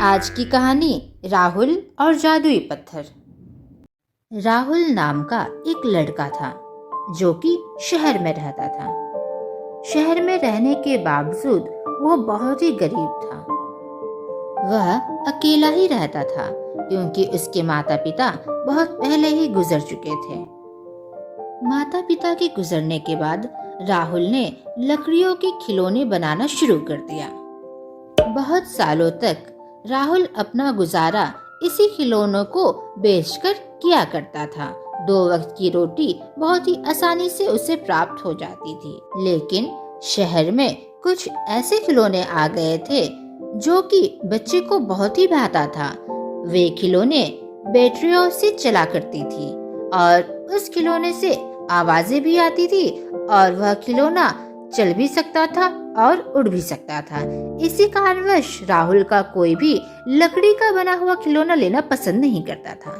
आज की कहानी राहुल और जादुई पत्थर। राहुल नाम का एक लड़का था जो कि शहर में रहता था। शहर में रहने के बावजूद वो बहुत ही गरीब था। वह अकेला ही रहता था क्योंकि उसके माता पिता बहुत पहले ही गुजर चुके थे। माता पिता के गुजरने के बाद राहुल ने लकड़ियों के खिलौने बनाना शुरू कर दिया। बहुत सालों तक राहुल अपना गुजारा इसी खिलौनों को बेचकर किया करता था। 2 वक्त की रोटी बहुत ही आसानी से उसे प्राप्त हो जाती थी। लेकिन शहर में कुछ ऐसे खिलौने आ गए थे जो कि बच्चे को बहुत ही भाता था। वे खिलौने बैटरियों से चला करती थी और उस खिलौने से आवाजें भी आती थी और वह खिलौना चल भी सकता था और उड़ भी सकता था। इसी कारणवश राहुल का कोई भी लकड़ी का बना हुआ खिलौना लेना पसंद नहीं करता था।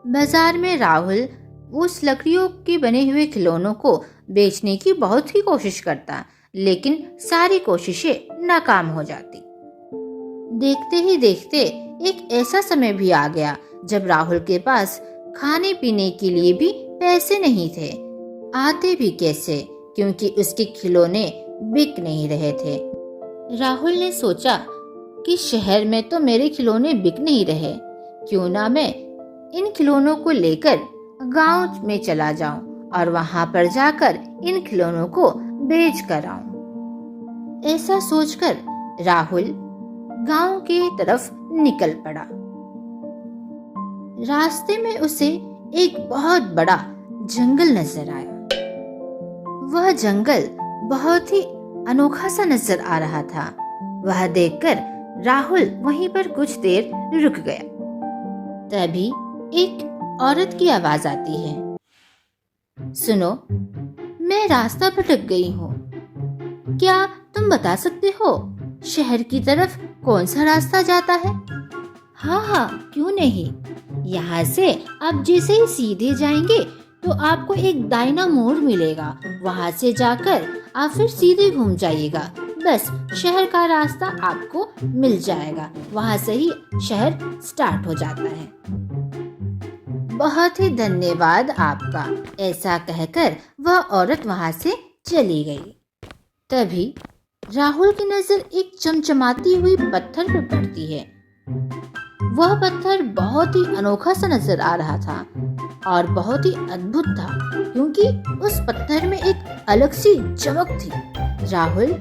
बाजार में राहुल उस लकड़ियों के बने हुए खिलौनों को बेचने की बहुत ही कोशिश करता, लेकिन सारी कोशिशें नाकाम हो जाती। देखते ही देखते एक ऐसा समय भी आ गया जब राहुल के पास खाने पीने के लिए भी पैसे नहीं थे। आते भी कैसे, क्योंकि उसके खिलौने बिक नहीं रहे थे। राहुल ने सोचा कि शहर में तो मेरे खिलौने बिक नहीं रहे, क्यों ना मैं इन खिलौनों को लेकर गांव में चला जाऊं और वहां पर जाकर इन खिलौनों को बेच कर आऊं। ऐसा सोचकर राहुल गांव की तरफ निकल पड़ा। रास्ते में उसे एक बहुत बड़ा जंगल नजर आया। वह जंगल बहुत ही अनोखा सा नजर आ रहा था। वह देखकर राहुल वहीं पर कुछ देर रुक गया। तभी एक औरत की आवाज आती है, सुनो, मैं रास्ता भटक गई हूँ। क्या तुम बता सकते हो शहर की तरफ कौन सा रास्ता जाता है? हाँ हाँ, क्यों नहीं। यहाँ से आप जैसे ही सीधे जाएंगे तो आपको एक दाहिना मोड़ मिलेगा। वहाँ से जाकर आप फिर सीधे घूम जाइएगा। बस शहर का रास्ता आपको मिल जाएगा। वहाँ से ही शहर स्टार्ट हो जाता है। बहुत ही धन्यवाद आपका। ऐसा कहकर वह औरत वहाँ से चली गई। तभी राहुल की नजर एक चमचमाती हुई पत्थर पर पड़ती है। वह पत्थर बहुत ही अनोखा सा नजर आ रहा था और बहुत ही अद्भुत था, क्योंकि उस पत्थर में एक अलग सी चमक थी। राहुल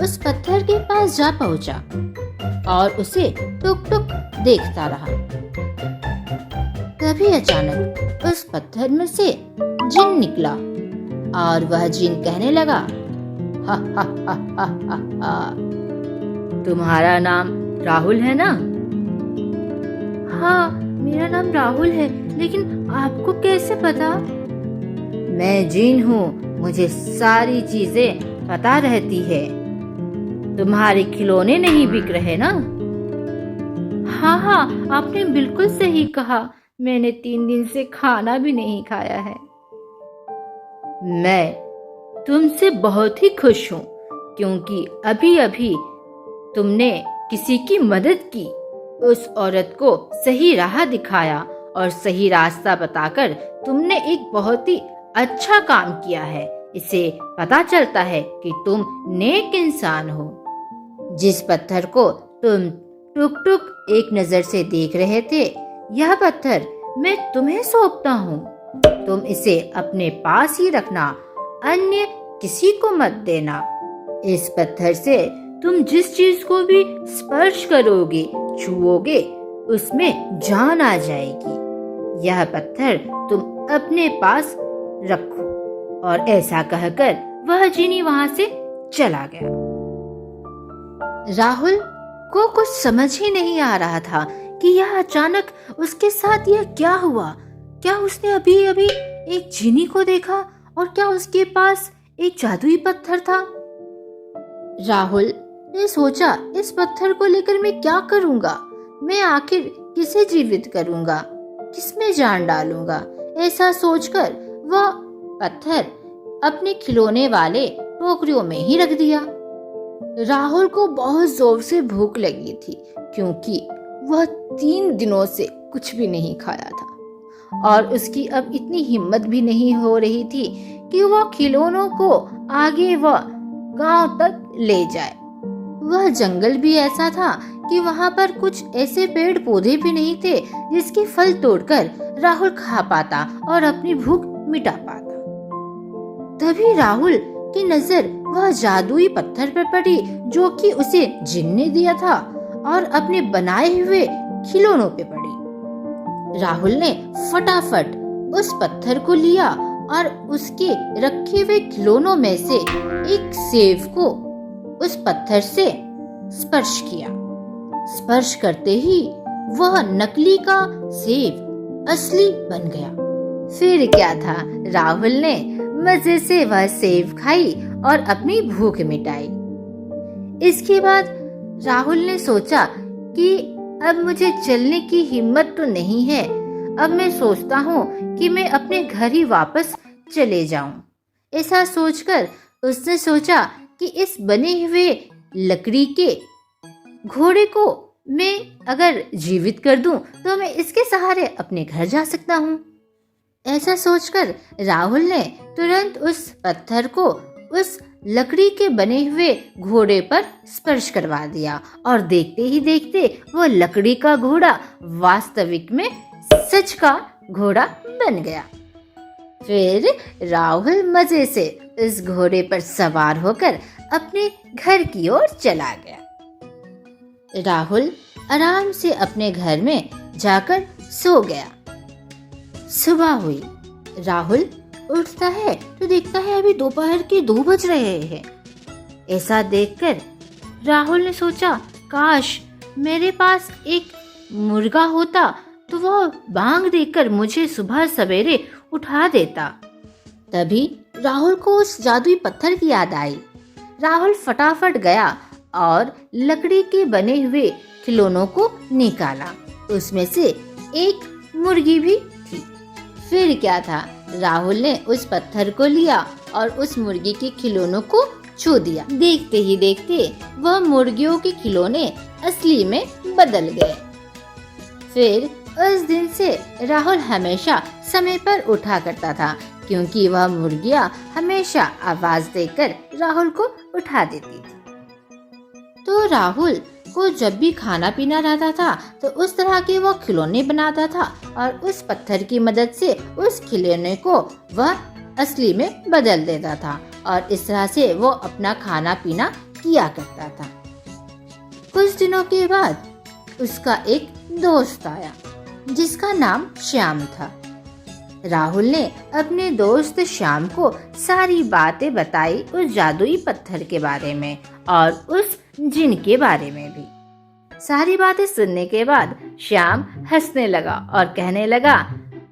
उस पत्थर के पास जा पहुंचा और उसे टुक टुक देखता रहा। तभी अचानक उस पत्थर में से जिन निकला और वह जिन कहने लगा, हा हा हा हा हा हा, तुम्हारा नाम राहुल है ना? हाँ, मेरा नाम राहुल है, लेकिन आपको कैसे पता? मैं जिन हूँ, मुझे सारी चीजें पता रहती है। तुम्हारे खिलौने नहीं बिक रहे ना? हाँ हाँ, आपने बिल्कुल सही कहा। मैंने 3 दिन से खाना भी नहीं खाया है। मैं तुमसे बहुत ही खुश हूँ, क्योंकि अभी अभी तुमने किसी की मदद की। उस औरत को सही राह दिखाया और सही रास्ता बताकर तुमने एक बहुत ही अच्छा काम किया है। इसे पता चलता है कि तुम नेक इंसान हो। जिस पत्थर को तुम टुक टुक एक नजर से देख रहे थे, यह पत्थर मैं तुम्हें सौंपता हूँ। तुम इसे अपने पास ही रखना, अन्य किसी को मत देना। इस पत्थर से तुम जिस चीज को भी स्पर्श करोगे, छुओगे, उसमें जान आ जाएगी। यह पत्थर तुम अपने पास रखो। और ऐसा कहकर वह जिनी वहां से चला गया। राहुल को कुछ समझ ही नहीं आ रहा था कि यह अचानक उसके साथ यह क्या हुआ। क्या उसने अभी अभी एक जिनी को देखा और क्या उसके पास एक जादुई पत्थर था? राहुल ने सोचा, इस पत्थर को लेकर मैं क्या करूंगा? मैं आखिर किसे जीवित करूंगा, किसमें जान डालूंगा? ऐसा सोचकर वह पत्थर अपने खिलौने वाले टोकरियों में ही रख दिया। राहुल को बहुत जोर से भूख लगी थी, क्योंकि वह 3 दिनों से कुछ भी नहीं खाया था और उसकी अब इतनी हिम्मत भी नहीं हो रही थी कि वह खिलौनों को आगे व गांव तक ले जाए। वह जंगल भी ऐसा था कि वहां पर कुछ ऐसे पेड़ पौधे भी नहीं थे जिसके फल तोड़कर राहुल खा पाता और अपनी भूख मिटा पाता। तभी राहुल की नजर वह जादुई पत्थर पर पड़ी जो कि उसे जिन ने दिया था और अपने बनाए हुए खिलौनों पे पड़ी। राहुल ने फटाफट उस पत्थर को लिया और उसके रखे हुए खिलौनों में से एक सेब को उस पत्थर से स्पर्श किया। स्पर्श करते ही वह नकली का सेब असली बन गया। फिर क्या था, राहुल ने मजे से वह सेब खाई और अपनी भूख मिटाई। इसके बाद राहुल ने सोचा कि अब मुझे चलने की हिम्मत तो नहीं है, अब मैं सोचता हूँ कि मैं अपने घर ही वापस चले जाऊं। ऐसा सोचकर उसने सोचा कि इस बने हुए लकड़ी के घोड़े को मैं अगर जीवित कर दूं तो मैं इसके सहारे अपने घर जा सकता हूँ। ऐसा सोचकर राहुल ने तुरंत उस पत्थर को उस लकड़ी के बने हुए घोड़े पर स्पर्श करवा दिया और देखते ही देखते वो लकड़ी का घोड़ा वास्तविक में सच का घोड़ा बन गया। फिर राहुल मजे से इस घोड़े पर सवार होकर अपने घर की ओर चला गया। राहुल आराम से अपने घर में जाकर सो गया। सुबह हुई, राहुल उठता है तो देखता है अभी दोपहर के 2 बज रहे हैं। ऐसा देखकर राहुल ने सोचा, काश मेरे पास एक मुर्गा होता तो वह बांग देकर मुझे सुबह सवेरे उठा देता। तभी राहुल को उस जादुई पत्थर की याद आई। राहुल फटाफट गया और लकड़ी के बने हुए खिलौनों को निकाला। उसमें से एक मुर्गी भी थी। फिर क्या था, राहुल ने उस पत्थर को लिया और उस मुर्गी के खिलौनों को छू दिया। देखते ही देखते वह मुर्गियों के खिलौने असली में बदल गए। फिर उस दिन से राहुल हमेशा समय पर उठा करता था, क्योंकि वह मुर्गियां हमेशा आवाज देकर राहुल को उठा देती थी। तो राहुल को जब भी खाना पीना रहता था तो उस तरह के वो खिलौने बनाता था और उस पत्थर की मदद से उस खिलौने को वह असली में बदल देता था और इस तरह से वो अपना खाना पीना किया करता था। कुछ दिनों के बाद उसका एक दोस्त आया जिसका नाम श्याम था। राहुल ने अपने दोस्त श्याम को सारी बातें बताई उस जादुई पत्थर के बारे में और उस जिन के बारे में भी। सारी बातें सुनने के बाद श्याम हंसने लगा और कहने लगा,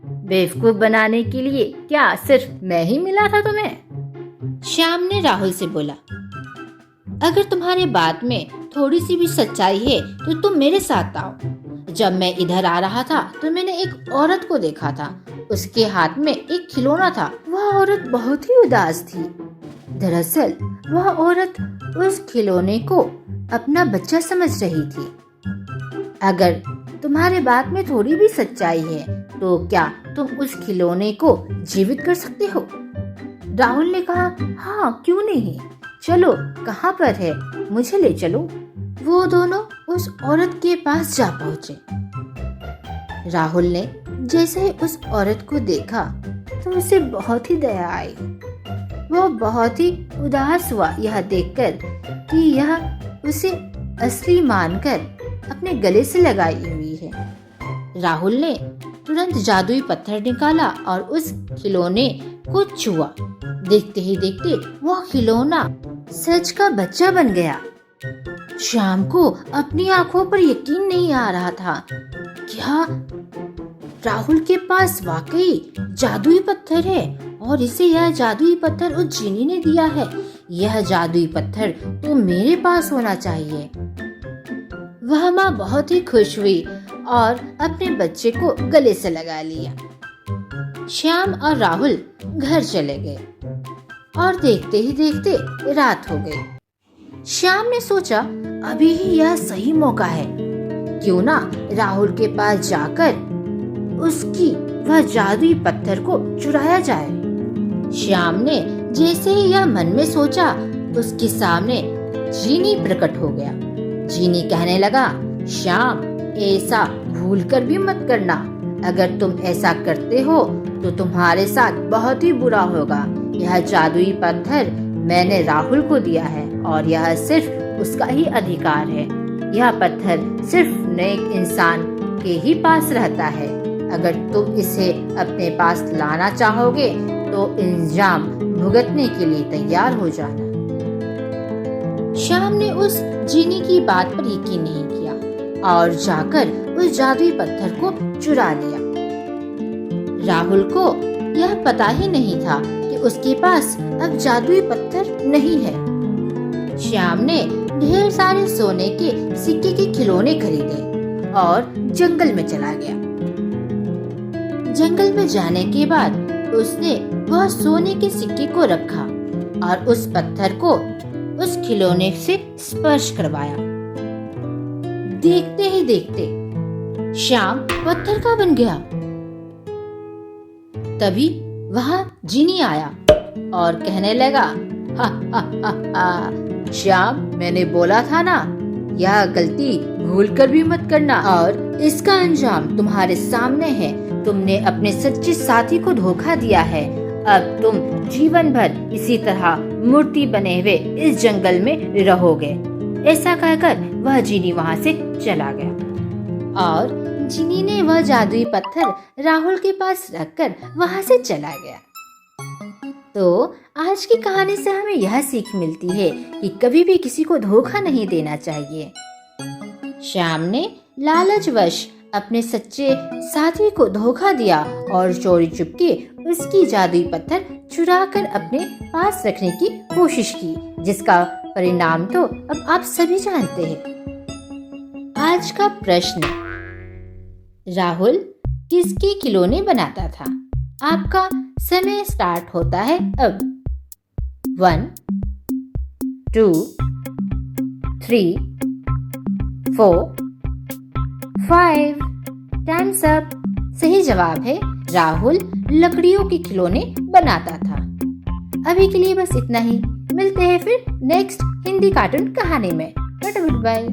बेवकूफ बनाने के लिए क्या सिर्फ मैं ही मिला था तुम्हें? श्याम ने राहुल से बोला, अगर तुम्हारे बात में थोड़ी सी भी सच्चाई है तो तुम मेरे साथ आओ। जब मैं इधर आ रहा था तो मैंने एक औरत को देखा था। उसके हाथ में एक खिलौना था। वह औरत बहुत ही उदास थी। दरअसल वह औरत उस खिलौने को अपना बच्चा समझ रही थी। अगर तुम्हारे बात में थोड़ी भी सच्चाई है तो क्या तुम उस खिलौने को जीवित कर सकते हो? राहुल ने कहा, हाँ क्यों नहीं, चलो कहाँ पर है, मुझे ले चलो। वो दोनों उस औरत के पास जा पहुँचे। राहुल ने जैसे ही उस औरत को देखा तो उसे बहुत ही दया आई। वो बहुत ही उदास हुआ यह देखकर कि यह उसे असली मानकर अपने गले से लगाई हुई है। राहुल ने तुरंत जादुई पत्थर निकाला और उस खिलौने को छुआ। देखते ही देखते वह खिलौना सच का बच्चा बन गया। श्याम को अपनी आंखों पर यकीन नहीं आ रहा था। क्या राहुल के पास वाकई जादुई पत्थर है और इसे यह जादुई पत्थर उस जीनी ने दिया है? यह जादुई पत्थर तो मेरे पास होना चाहिए। वह माँ बहुत ही खुश हुई और अपने बच्चे को गले से लगा लिया। श्याम और राहुल घर चले गए और देखते ही देखते रात हो गई। श्याम ने सोचा, अभी ही यह सही मौका है, क्यों ना राहुल के पास जाकर उसकी वह जादुई पत्थर को चुराया जाए। श्याम ने जैसे ही यह मन में सोचा, उसके सामने जीनी प्रकट हो गया। जीनी कहने लगा, श्याम, ऐसा भूल कर भी मत करना। अगर तुम ऐसा करते हो तो तुम्हारे साथ बहुत ही बुरा होगा। यह जादुई पत्थर मैंने राहुल को दिया है और यह सिर्फ उसका ही अधिकार है। यह पत्थर सिर्फ नेक इंसान के ही पास रहता है। अगर तुम इसे अपने पास लाना चाहोगे तो इंजाम भुगतने के लिए तैयार हो जाना। श्याम ने उस जीनी की बात पर यकीन नहीं किया और जाकर उस जादुई पत्थर को चुरा लिया। राहुल को यह पता ही नहीं था कि उसके पास अब जादुई पत्थर नहीं है। श्याम ने ढेर सारे सोने के सिक्के के खिलौने खरीदे और जंगल में चला गया। जंगल में जाने के बाद उसने वह सोने के सिक्के को रखा और उस पत्थर को उस खिलौने से स्पर्श करवाया। देखते ही देखते श्याम पत्थर का बन गया। तभी वहां जीनी आया और कहने लगा, हा हा हा हा, श्याम, मैंने बोला था ना, यह गलती भूल कर भी मत करना और इसका अंजाम तुम्हारे सामने है। तुमने अपने सच्चे साथी को धोखा दिया है। अब तुम जीवन भर इसी तरह मूर्ति बने हुए इस जंगल में रहोगे। ऐसा कहकर वह जीनी वहाँ से चला गया और जीनी ने वह जादुई पत्थर राहुल के पास रखकर वहाँ से चला गया। तो आज की कहानी से हमें यह सीख मिलती है कि कभी भी किसी को धोखा नहीं देना चाहिए। श्याम ने लालचवश अपने सच्चे साथी को धोखा दिया और चोरी चुपके उसकी जादुई पत्थर चुराकर अपने पास रखने की कोशिश की, जिसका परिणाम तो अब आप सभी जानते हैं। आज का प्रश्न, राहुल किसके खिलौने बनाता था? आपका समय स्टार्ट होता है अब। 1 2 3 4 5 टाइम्स अप। सही जवाब है राहुल लकड़ियों के खिलौने बनाता था। अभी के लिए बस इतना ही। मिलते हैं फिर नेक्स्ट हिंदी कार्टून कहानी में। Good bye.